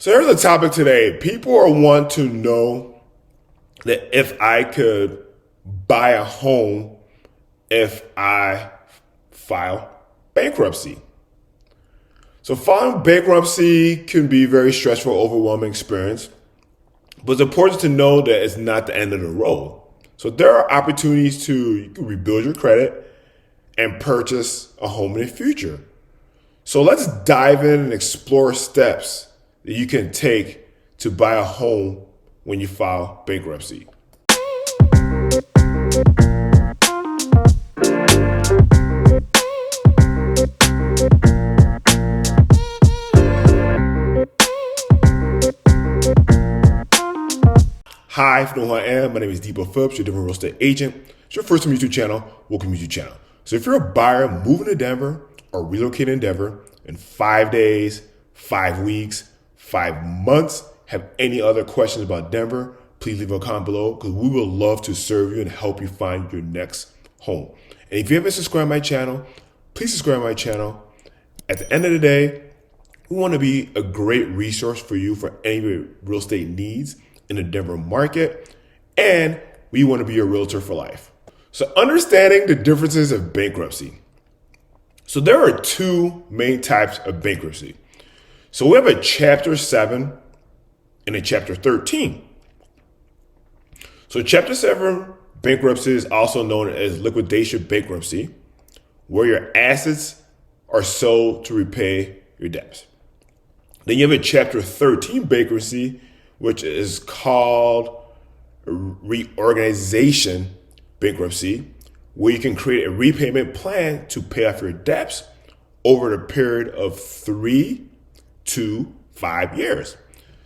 So here's the topic today. People want to know that if I could buy a home if I file bankruptcy. So filing bankruptcy can be a very stressful, overwhelming experience, but it's important to know that it's not the end of the road. So there are opportunities to rebuild your credit and purchase a home in the future. So let's dive in and explore steps that you can take to buy a home when you file bankruptcy. Hi, if you don't know who I am, my name is Dipo.phillips, your Denver real estate agent. It's your first time YouTube channel, welcome to YouTube channel. So if you're a buyer moving to Denver or relocating in Denver in 5 days, 5 weeks, 5 months, have any other questions about Denver, please leave a comment below because we would love to serve you and help you find your next home. And if you haven't subscribed to my channel, please subscribe to my channel. At the end of the day, we want to be a great resource for you for any of your real estate needs in the Denver market, and we want to be your realtor for life. So understanding the differences of bankruptcy. So there are two main types of bankruptcy. So we have a Chapter 7 and a Chapter 13. So Chapter 7 bankruptcy is also known as liquidation bankruptcy, where your assets are sold to repay your debts. Then you have a Chapter 13 bankruptcy, which is called reorganization bankruptcy, where you can create a repayment plan to pay off your debts over the period of 3 to 5 years.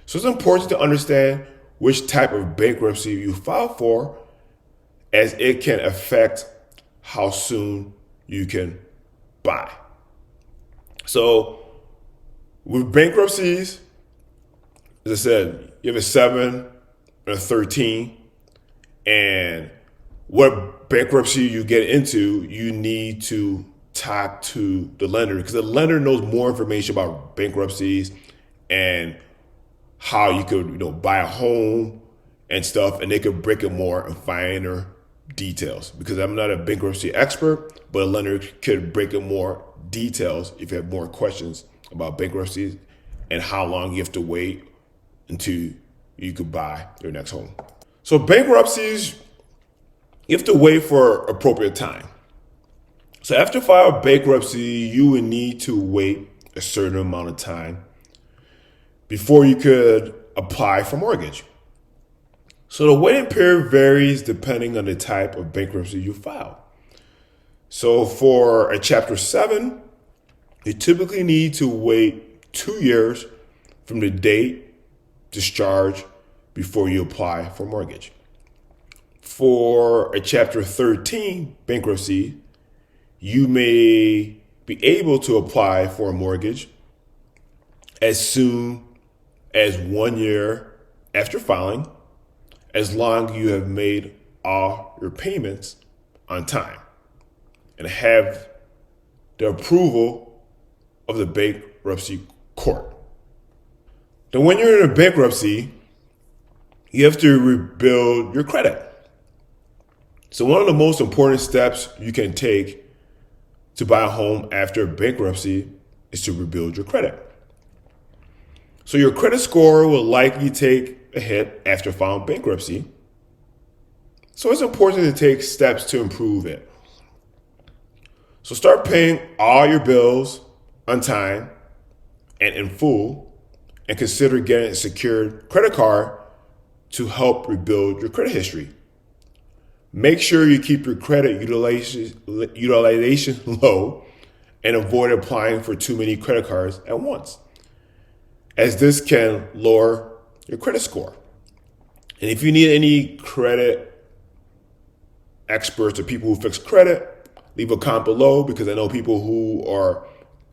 So it's important to understand which type of bankruptcy you file for, as it can affect how soon you can buy. So with bankruptcies, as I said, you have a 7 and a 13, and what bankruptcy you get into, you need to talk to the lender because the lender knows more information about bankruptcies and how you could, buy a home and stuff, and they could break it more and finer details. Because I'm not a bankruptcy expert, but a lender could break it more details if you have more questions about bankruptcies and how long you have to wait until you could buy your next home. So bankruptcies, you have to wait for appropriate time. So after file bankruptcy, you would need to wait a certain amount of time before you could apply for mortgage. So the waiting period varies depending on the type of bankruptcy you file. So for a Chapter 7, you typically need to wait 2 years from the date discharge before you apply for mortgage. For a Chapter 13 bankruptcy, you may be able to apply for a mortgage as soon as 1 year after filing, as long as you have made all your payments on time and have the approval of the bankruptcy court. Then when you're in a bankruptcy, you have to rebuild your credit. So one of the most important steps you can take to buy a home after bankruptcy is to rebuild your credit. So your credit score will likely take a hit after filing bankruptcy. So it's important to take steps to improve it. So start paying all your bills on time and in full, and consider getting a secured credit card to help rebuild your credit history. Make sure you keep your credit utilization low and avoid applying for too many credit cards at once, as this can lower your credit score. And if you need any credit experts or people who fix credit, leave a comment below because I know people who are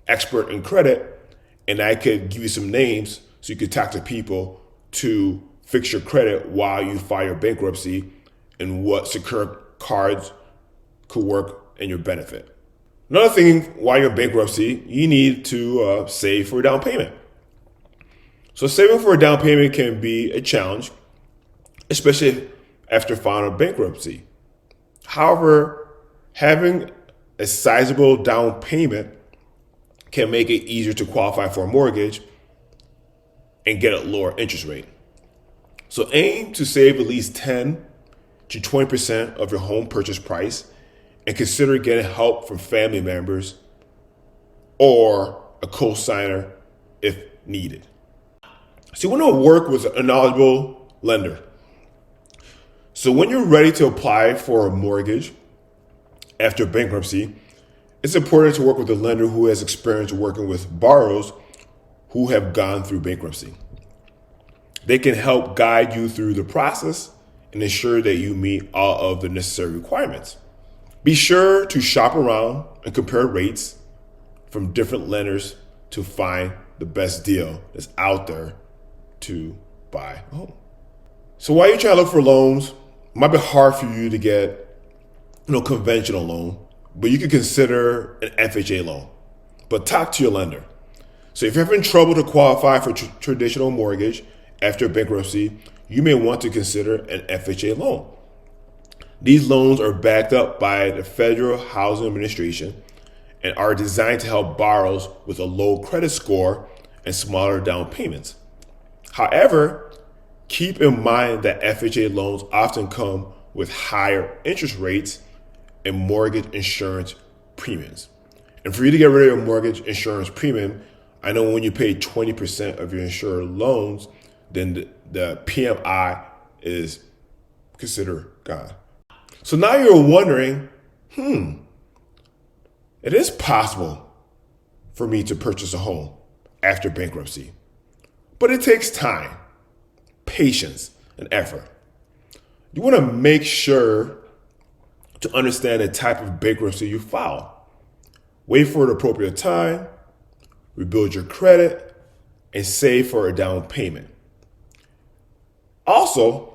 expert in credit, and I could give you some names so you could talk to people to fix your credit while you file your bankruptcy and what secure cards could work in your benefit. Another thing, while you're in bankruptcy, you need to save for a down payment. So So saving for a down payment can be a challenge, especially after filing bankruptcy. However, having a sizable down payment can make it easier to qualify for a mortgage and get a lower interest rate. So aim to save at least 10 to 20% of your home purchase price and consider getting help from family members or a co-signer if needed. So you want to work with a knowledgeable lender. So when you're ready to apply for a mortgage after bankruptcy, it's important to work with a lender who has experience working with borrowers who have gone through bankruptcy. They can help guide you through the process and ensure that you meet all of the necessary requirements. Be sure to shop around and compare rates from different lenders to find the best deal that's out there to buy a home. So while you're trying to look for loans, it might be hard for you to get conventional loan, but you can consider an FHA loan. But talk to your lender. So if you're having trouble to qualify for traditional mortgage after bankruptcy, you may want to consider an FHA loan. These loans are backed up by the Federal Housing Administration and are designed to help borrowers with a low credit score and smaller down payments. However, keep in mind that FHA loans often come with higher interest rates and mortgage insurance premiums. And for you to get rid of your mortgage insurance premium, I know when you pay 20% of your insured loans, then the PMI is considered gone. So now you're wondering, it is possible for me to purchase a home after bankruptcy, but it takes time, patience, and effort. You want to make sure to understand the type of bankruptcy you file. Wait for the appropriate time, rebuild your credit, and save for a down payment. Also,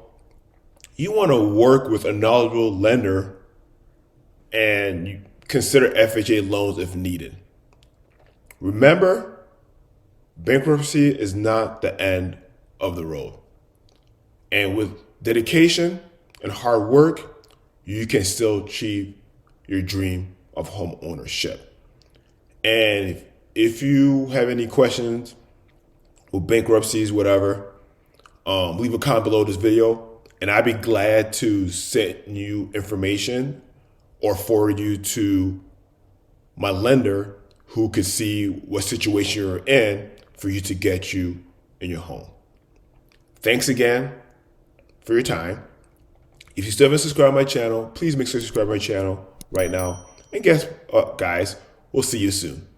you want to work with a knowledgeable lender and you consider FHA loans if needed. Remember, bankruptcy is not the end of the road. And with dedication and hard work, you can still achieve your dream of home ownership. And if you have any questions with bankruptcies, whatever, leave a comment below this video and I'd be glad to send you information or forward you to my lender who could see what situation you're in for you to get you in your home. Thanks again for your time. If you still haven't subscribed to my channel, please make sure to subscribe to my channel right now. And guys, we'll see you soon.